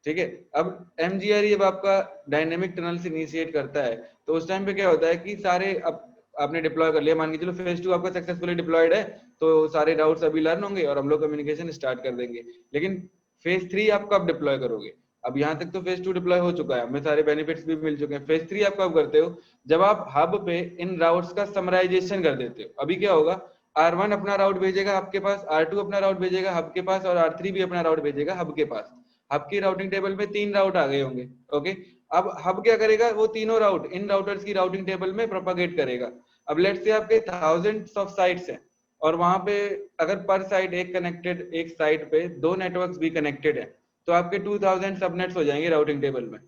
ठीक है। अब एमजीआरई जब आपका डायनेमिक टनल से इनिशिएट करता है तो उस टाइम पे क्या होता है कि सारे अब आपने डिप्लॉय कर लिया, मान के चलो फेज 2 आपका सक्सेसफुली डिप्लॉयड है, तो सारे राउट्स अभी लर्न होंगे और हम लोग कम्युनिकेशन स्टार्ट कर देंगे। लेकिन फेज 3 आप कब डिप्लॉय करोगे? अब यहाँ तक तो फेज 2 डिप्लॉय हो चुका है, हमें सारे बेनिफिट्स भी मिल चुके हैं। फेज 3 आप कब करते हो? जब आप हब पे इन राउट्स का समराइजेशन कर देते हो। अभी क्या होगा, R1 अपना राउट भेजेगा हब के पास, R2 अपना राउट भेजेगा हब के पास, और R3 भी अपना राउट भेजेगा हब के पास। हब की राउटिंग टेबल में 3 राउट आ गए होंगे। ओके, अब हब क्या करेगा, वो तीनों राउट इन राउटर्स की राउटिंग टेबल में प्रोपागेट करेगा। अब लेट्स से आपके थाउजेंड्स ऑफ साइट्स हैं और वहां पे अगर पर साइट एक कनेक्टेड, एक साइट पे दो नेटवर्क्स भी कनेक्टेड है, तो आपके 2000 सबनेट्स हो जाएंगे राउटिंग टेबल में।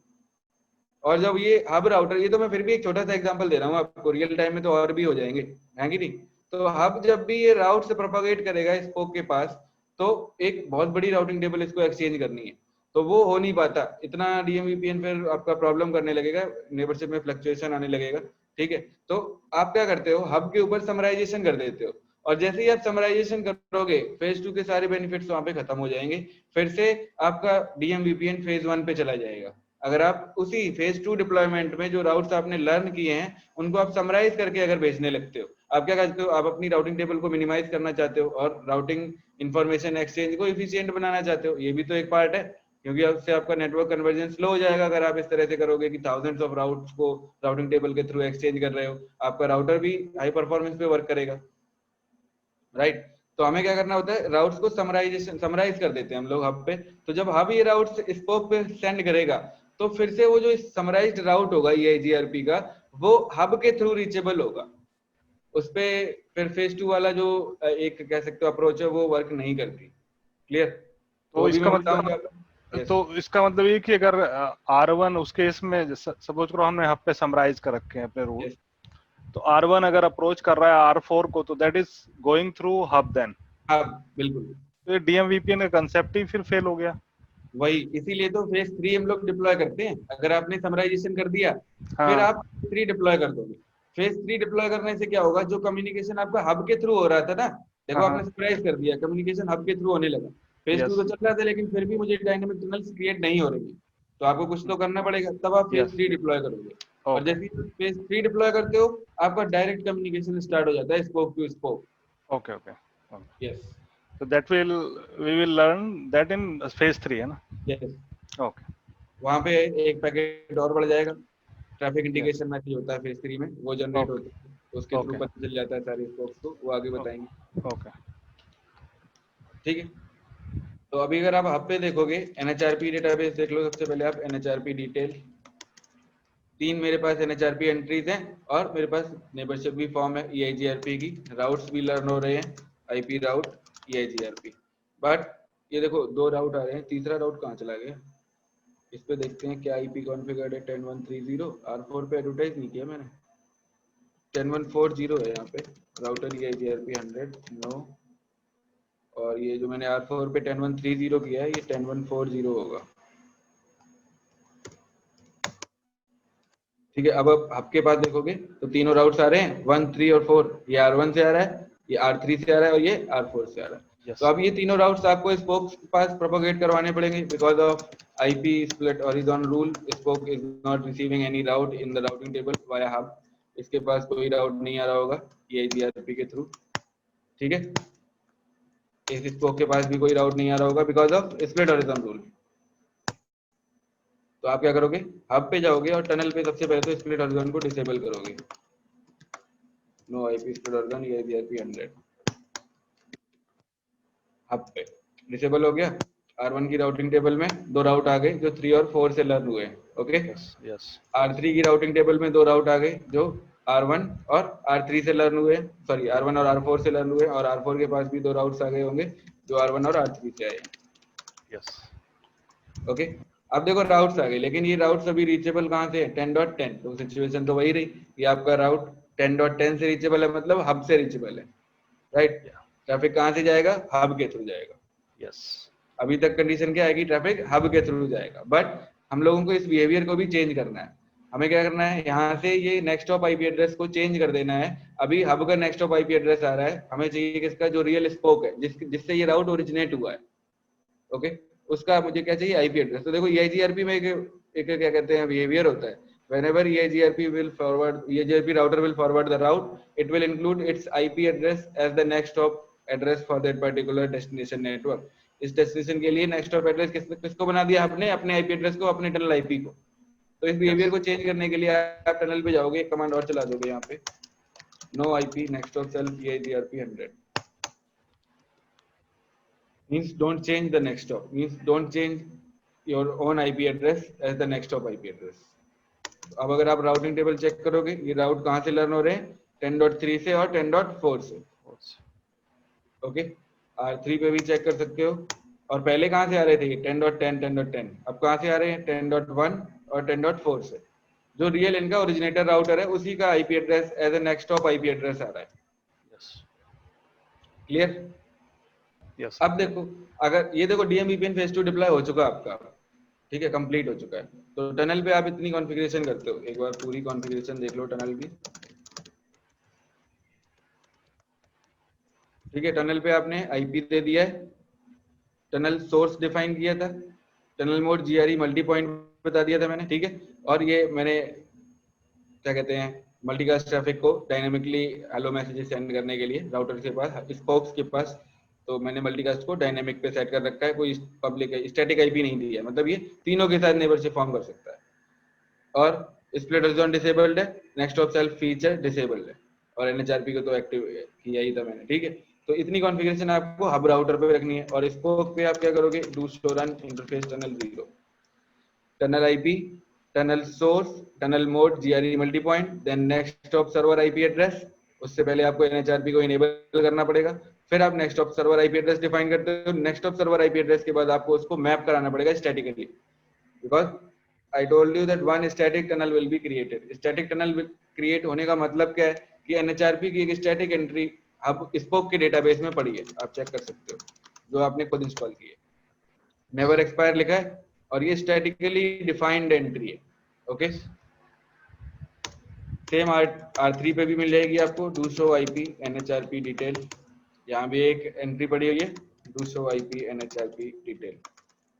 और जब ये हब राउटर, ये तो मैं फिर भी एक छोटा सा एग्जांपल दे रहा हूँ आपको, रियल टाइम में तो और भी हो जाएंगे, है कि नहीं। तो हब जब भी ये राउट से प्रोपागेट करेगा स्पोक के पास, तो एक बहुत बड़ी राउटिंग टेबल इसको एक्सचेंज करनी है, तो वो हो नहीं पाता इतना। डीएमवीपीएन फिर आपका प्रॉब्लम करने लगेगा, नेबरशिप में फ्लक्चुएशन आने लगेगा। ठीक है, तो आप क्या करते हो, हब के ऊपर समराइजेशन कर देते हो, और जैसे ही आप समराइजेशन करोगे फेज 2 के सारे बेनिफिट्स वहां पे खत्म हो जाएंगे, फिर से आपका डीएमवीपीएन फेज 1 पे चला जाएगा। अगर आप उसी फेज 2 डिप्लॉयमेंट में जो राउट्स आपने लर्न किए हैं उनको आप समराइज करके अगर भेजने लगते हो, आप क्या करते हो, आप अपनी राउटिंग टेबल को मिनिमाइज करना चाहते हो और राउटिंग इंफॉर्मेशन एक्सचेंज को इफिशिएंट बनाना चाहते हो, ये भी तो एक पार्ट है, क्योंकि उससे आपका नेटवर्क कन्वर्जन स्लो हो जाएगा अगर आप इस तरह से करोगे कि थाउजेंड्स ऑफ राउट्स को राउटिंग टेबल के थ्रू एक्सचेंज कर रहे हो, आपका राउटर भी हाई परफॉर्मेंस पे वर्क करेगा, राइट। तो हमें क्या करना होता है, राउट्स को समराइज कर देते हैं हम लोग हब पे। तो जब हब ये राउट्स स्पोक पे सेंड करेगा, तो फिर से वो जो समराइज्ड राउट होगा ईआईजीआरपी का, वो हब के थ्रू रीचेबल होगा। उस पे फिर फेज 2 वाला जो एक कह सकते हो अप्रोच है वो वर्क नहीं करती। क्लियर? तो तो अभी इसका मैं मतलब बताऊंगा। यस, तो इसका मतलब ये कि अगर R1 उस केस में सपोज करो हमने हब पे समराइज कर रखे हैं अपने रूल, यस, तो R1 अगर अप्रोच कर रहा है R4 को, तो that is going through hub then. हाँ बिल्कुल, तो ये डीएमवीपीएन का कंसेप्ट ही फिर फेल हो गया। वही इसीलिए तो फेज 3 हम लोग डिप्लॉय करते हैं। अगर आपने समराइजेशन कर दिया, फिर हाँ आप 3 डिप्लॉय कर दोगे। फेज 3 डिप्लॉय करने से क्या होगा, जो कम्युनिकेशन आपका हब के थ्रू हो रहा था ना, देखो हाँ आपने हाँ, समराइज कर दिया, कम्युनिकेशन हब के थ्रू होने लगा। फेज 2 यस तो चल रहा था लेकिन फिर भी मुझे डायनेमिक टनल्स क्रिएट नहीं हो रही है, तो आपको कुछ तो करना पड़ेगा, तब आप फेज यस 3 डिप्लॉय करोगे। और ओके जैसे ही फेज 3 डिप्लॉय करते हो, आपका डायरेक्ट कम्युनिकेशन स्टार्ट हो जाता है spoke to spoke. Okay okay. Yes, तो that will we will learn that in phase 3 है ना। यस, ओके वहां पे एक पैकेट और बढ़ जाएगा, ट्रैफिक यस इंडिकेशन मैसेज होता है फेज 3 में, वो जनरेट ओके होता है, उसके थ्रू ओके पता चल जाता है सारे स्पोक्स को, वो आगे बताएंगे। ओके ठीक है, तो अभी अगर आप हब पे देखोगे, एनएचआरपी डेटाबेस देख लो सबसे पहले आप, एनएचआरपी डिटेल, 3 मेरे पास एनएचआरपी एंट्रीज हैं और मेरे पास नेबरशिप भी फॉर्म है ईआईजीआरपी की, राउट्स भी लर्न हो रहे हैं, आईपी राउट ईआईजीआरपी। बट ये देखो 2 राउट आ रहे हैं, तीसरा राउट कहाँ चला गया? इस पे देखते हैं क्या आईपी कॉन्फ़िगर्ड है, 10130, R4 पे एडवर्टाइज नहीं किया मैंने, 10140 है यहाँ पे, राउटर ईआईजीआरपी 100 नो, और ये जो मैंने R4 पे 10130 किया है ये 10140 होगा। ठीक है, अब हब के पास देखोगे तो तीनों राउट्स आ रहे हैं 1, 3 और 4, ये R1 से आ रहा है, ये R3 से आ रहा है और ये R4 से आ रहा है। तो यस अब ये तीनों राउट्स आपको स्पोक के पास प्रोपोगेट करवाने पड़ेंगे, because of IP split horizontal rule, spoke is not receiving any route in the routing table via hub. इसके पास कोई राउट नहीं आ रहा होगा ईआईजीआरपी के थ्रू। ठीक है, इस स्पोक के पास भी कोई राउट नहीं आ रहा होगा because of split horizontal rule. तो आप क्या करोगे, हब पे जाओगे और टनल पे सबसे पहले तो स्प्लिट हॉरिजॉन को डिसेबल करोगे। No IP split version EIGRP 100 hub पे डिसेबल हो गया। R1 की राउटिंग टेबल में दो राउट आ गए जो 3 और 4 से लर्न हुए, ओके। यस यस R3 की राउटिंग टेबल में दो राउट आ गए जो R1 और R3 से लर्न हुए, सॉरी R1 और R4 से लर्न हुए, और R4 के पास भी दो राउट्स आ गए होंगे जो R1 और R3 से आए, यस ओके। अब देखो राउट्स आ गए, लेकिन ये राउट्स अभी रीचेबल कहाँ से है? 10.10। तो सिचुएशन तो वही रही, ये आपका राउट 10.10 से रीचेबल है, मतलब हब से रीचेबल है, राइट। ट्रैफिक कहाँ से जाएगा? हब के थ्रू जाएगा। यस अभी तक कंडीशन क्या आएगी? ट्रैफिक हब के थ्रू जाएगा, बट हम लोगों को इस बिहेवियर को भी चेंज करना है। हमें क्या करना है? यहाँ से ये नेक्स्ट ऑफ आईपी एड्रेस को चेंज कर देना है। अभी हब का नेक्स्ट ऑफ आईपी एड्रेस आ रहा है, हमें चाहिए किसका? जो रियल स्पोक है, जिससे ये राउट ओरिजिनेट हुआ है, ओके, उसका मुझे क्या चाहिए? IP address. तो देखो EIGRP में एक क्या कहते हैं बिहेवियर होता है, whenever EIGRP router will forward the route, it will include its IP address as the next hop address for that particular destination network। इस डेस्टिनेशन के लिए नेक्स्ट हॉप एड्रेस किसको बना दिया आपने? अपने आईपी एड्रेस को, अपने टनल आईपी को। तो इस बिहेवियर को चेंज करने के लिए आप टनल पे जाओगे, एक कमांड और चला दोगे यहाँ पे, no IP next hop self EIGRP 100 means don't change the next hop, means don't change your own IP address as the next hop IP address। अब अगर आप राउटिंग टेबल चेक करोगे, ये राउट कहाँ से लर्न हो रहे हैं? 10.3 से और 10.4 से, ओके। R3 पे भी चेक कर सकते हो। और पहले कहाँ से आ रहे थे? 10.10 10.10। अब कहाँ से आ रहे हैं? 10.1 और 10.4 से। जो रियल इनका ओरिजिनेटर राउटर है, उसी का IP address as a next hop IP address आ रहा है। क्लियर? यस अब देखो, अगर ये देखो DMVPN फेज 2 डिप्लॉय हो चुका आपका, ठीक है, कंप्लीट हो चुका है। तो टनल पे आप इतनी कॉन्फ़िगरेशन करते हो, एक बार पूरी कॉन्फ़िगरेशन देख लो टनल की, ठीक है। टनल पे आपने आईपी दे दिया है, टनल सोर्स डिफाइन किया था, tunnel mode GRE multi point बता दिया था मैंने, ठीक है। और ये मैंने क्या कहते हैं मल्टीकास्ट ट्रैफिक को डायनामिकली हेलो मैसेजेस सेंड करने के लिए राउटर के पास, स्पोक्स के पास, तो मैंने मल्टीकास्ट को डायनामिक पे सेट कर रखा है, कोई पब्लिक स्टैटिक आईपी नहीं दिया है, मतलब ये तीनों के साथ नेबरशिप फॉर्म कर सकता है। और स्प्लिट जोन डिसेबल्ड है, next of self feature disabled है, और NHRP को तो एक्टिव किया ही था मैंने, ठीक है। तो इतनी कॉन्फ़िगरेशन आपको हब राउटर पे रखनी है। और स्पोक पे आप क्या करोगे? Do show run interface tunnel 0, tunnel IP, tunnel source, tunnel mode GRE multi point, then next of server IP address. उससे पहले आपको NHRP को इनेबल करना पड़ेगा, फिर आप next of server IP address define करते हो। Next of server IP address के बाद आपको उसको मैप कराना पड़ेगा statically, because I told you that one static tunnel will be created। static tunnel create होने का मतलब क्या है कि NHRP की एक स्टैटिक एंट्री अब स्पोक के डेटाबेस में पड़ी है, आप चेक कर सकते हो, जो आपने खुद इंस्टॉल की है, नेवर एक्सपायर लिखा है, और ये स्टैटिकली डिफाइंड एंट्री है, ओके। सेम R3 पे भी मिल जाएगी आपको, do show IP NHRP detail, यहाँ भी एक एंट्री पड़ी हुई है, do show IP NHRP detail,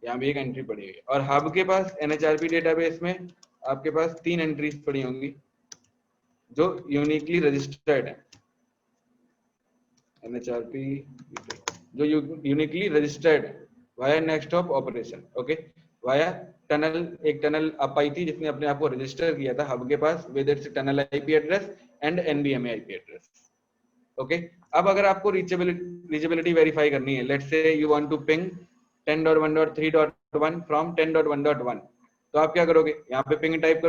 यहाँ भी एक एंट्री पड़ी हुई है। और हब के पास NHRP डेटाबेस में आपके पास 3 एंट्रीज पड़ी होंगी जो यूनिकली रजिस्टर्ड है, NHRP जो यूनिकली रजिस्टर्ड है via next hop operation, okay, via tunnel. एक टनल अप आई थी जिसने अपने आप को रजिस्टर किया था हब के पास with its tunnel IP address and NVMe IP address, okay. अब अगर आपको रीचेबिलिटी वेरीफाई करनी है, let's say you want to ping 10.1.3.1 from 10.1.1, तो आप क्या करोगे? यहाँ पे पिंग टाइप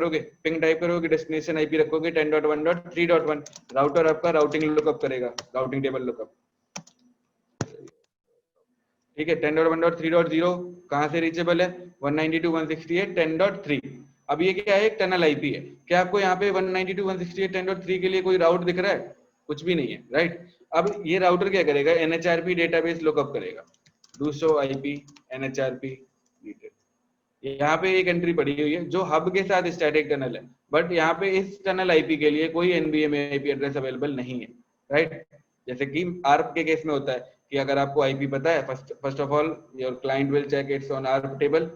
करोगे, डेस्टिनेशन आईपी रखोगे 10.1.3.1, राउटर आपका राउटिंग लुकअप करेगा, राउटिंग टेबल लुकअप, ठीक है। 10.1.3.0 कहाँ से रीचेबल है? 192.168.10.3। अब ये क्या है? एक टनल आईपी है। क्या आपको यहाँ पे 192.168.10.3 के लिए कोई राउट दिख रहा है? कुछ भी नहीं है, राइट। अब ये राउटर क्या करेगा? NHRP डेटाबेस लुकअप करेगा, do show IP NHRP detail. यहाँ पे एक एंट्री पड़ी हुई है जो हब के साथ स्टैटिक टनल है, बट यहाँ पे इस टनल आईपी के लिए कोई NVMe आईपी एड्रेस अवेलेबल नहीं है, राइट। जैसे कि ARP के केस में होता है कि अगर आपको आईपी पता है, first of all your client will check its on ARP table,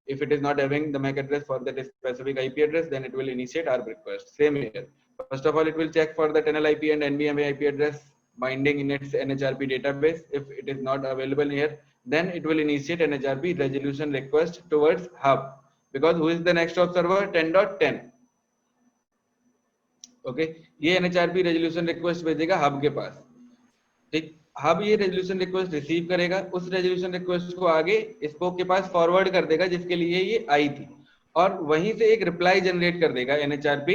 if it is not having the MAC address for that specific IP address, then it will initiate ARP request। Same here, first of all it will check for the tunnel IP and NVMe IP address binding in its NHRP database. If it is not available here, then it will initiate NHRP resolution request towards hub, because who is the next hop server? 10.10, okay, ये NHRP resolution request भेजेगा hub के पास, ठीक। Hub ये resolution request receive करेगा, उस resolution request को आगे spoke के पास फॉरवर्ड कर देगा जिसके लिए ये आई थी, और वहीं से एक रिप्लाई जनरेट कर देगा NHRP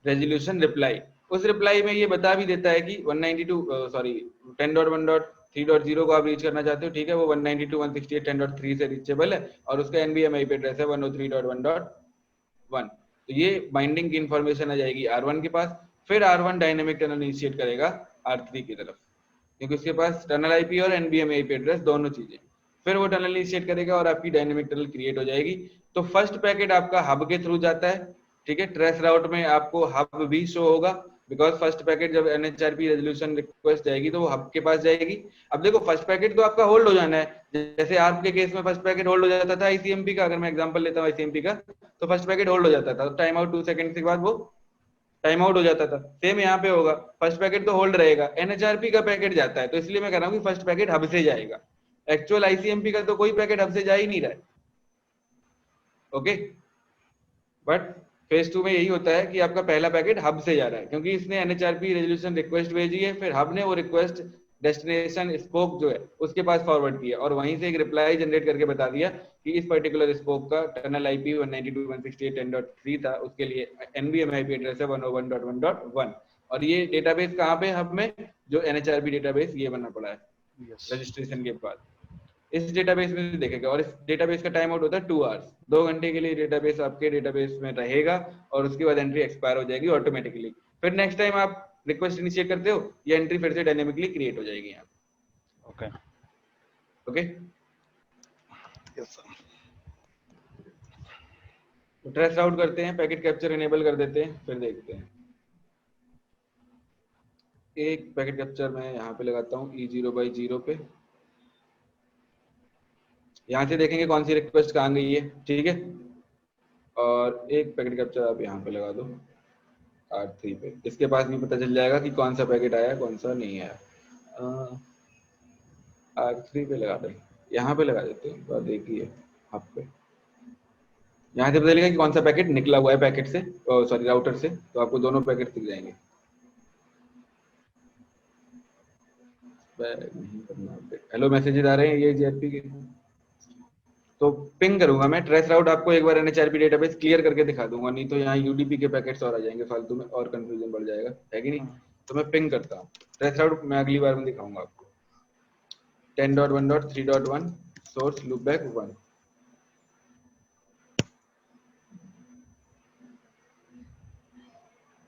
रेजोल्यूशन रिप्लाई। उस रिप्लाई में ये बता भी देता है कि 10.1.3.0 को आप रीच करना चाहते हो, ठीक है, वो 192.168.10.3 से रीचेबल है और उसका NVMe IP एड्रेस है 103.1.1। तो ये बाइंडिंग की इंफॉर्मेशन आ जाएगी R1 के पास। फिर R1 डायनेमिक टनल इनिशिएट करेगा R3 की तरफ, क्योंकि उसके पास टनल IP और NVMe IP एड्रेस दोनों चीजें। फिर वो टनल इनिशिएट करेगा और आपकी डायनेमिक टनल क्रिएट हो जाएगी। तो फर्स्ट पैकेट आपका हब के थ्रू जाता है, ठीक है। ट्रेस राउट में आपको हब भी शो होगा, बिकॉज फर्स्ट पैकेट जब NHRP रेजोल्यूशन रिक्वेस्ट जाएगी तो वो हब के पास जाएगी। अब देखो फर्स्ट पैकेट तो आपका होल्ड हो जाना है, जैसे आपके केस में फर्स्ट पैकेट होल्ड हो जाता था ICMP का, अगर मैं एग्जांपल लेता हूँ ICMP का, तो फर्स्ट पैकेट होल्ड हो जाता था, टाइम आउट 2 सेकंड के बाद वो टाइम आउट हो जाता था। सेम यहाँ पे होगा, फर्स्ट पैकेट तो होल्ड रहेगा, NHRP का पैकेट जाता है, तो इसलिए मैं कह रहा हूँ कि फर्स्ट पैकेट हब से जाएगा। एक्चुअल ICMP का तो कोई पैकेट हब से जा ही नहीं रहा है, ओके। बट फेज 2 में यही होता है कि आपका पहला पैकेट हब से जा रहा है, क्योंकि इसने NHRP रेजोल्यूशन रिक्वेस्ट भेजी है, फिर हब ने वो रिक्वेस्ट डेस्टिनेशन स्पोक जो है उसके पास फॉरवर्ड किया और वहीं से एक रिप्लाई जनरेट करके बता दिया कि इस पर्टिकुलर स्पोक का टनल IP 192.168.10.3 था, उसके लिए NVMe IP एड्रेस है 101.1.1। और ये डेटाबेस कहाँ पे, हब में, जो NHRP डेटाबेस ये बनना पड़ा है रजिस्ट्रेशन के बाद। इस डेटाबेस में देखेगा और इस डेटाबेस का टाइम आउट होता है 2 आवर्स, 2 घंटे के लिए डेटाबेस आपके डेटाबेस में रहेगा और उसके बाद एंट्री एक्सपायर हो जाएगी ऑटोमेटिकली। फिर नेक्स्ट टाइम आप रिक्वेस्ट इनिशिएट करते हो, ये एंट्री फिर से डायनेमिकली क्रिएट हो जाएगी यहाँ। Okay okay, yes sir. तो ट्रेस राउट करते हैं, पैकेट कैप्चर इनेबल कर देते हैं, फिर देखते हैं। एक पैकेट कैप्चर मैं यहाँ पे लगाता हूँ E0/0 पे, यहाँ से देखेंगे कौन सी रिक्वेस्ट कहाँ गई है, ठीक है। और एक पैकेट कैप्चर आप यहाँ पे लगा दो R3 पे, इसके पास भी पता चल जाएगा कि कौन सा पैकेट आया कौन सा नहीं आया। R3 पे लगा दें, यहाँ पे लगा देते हैं, तो देखिए हब पे यहाँ से पता चलेगा कि कौन सा पैकेट निकला हुआ है पैकेट से, सॉरी राउटर से, तो आपको दोनों पैकेट दिख जाएंगे। नहीं करना, हेलो मैसेजेस आ रहे हैं ये JFP के, तो पिंग करूंगा मैं ट्रेस राउट, आपको एक बार NHRP डेटाबेस क्लियर करके दिखा दूंगा, नहीं तो यहाँ UDP के पैकेट्स और आ जाएंगे फालतू में और कंफ्यूजन बढ़ जाएगा, है कि नहीं। तो मैं पिंग करता हूँ ट्रेस राउट, मैं अगली बार में दिखाऊंगा आपको। 10.1.3.1 सोर्स लूपबैक 1,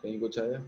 कहीं कुछ आया।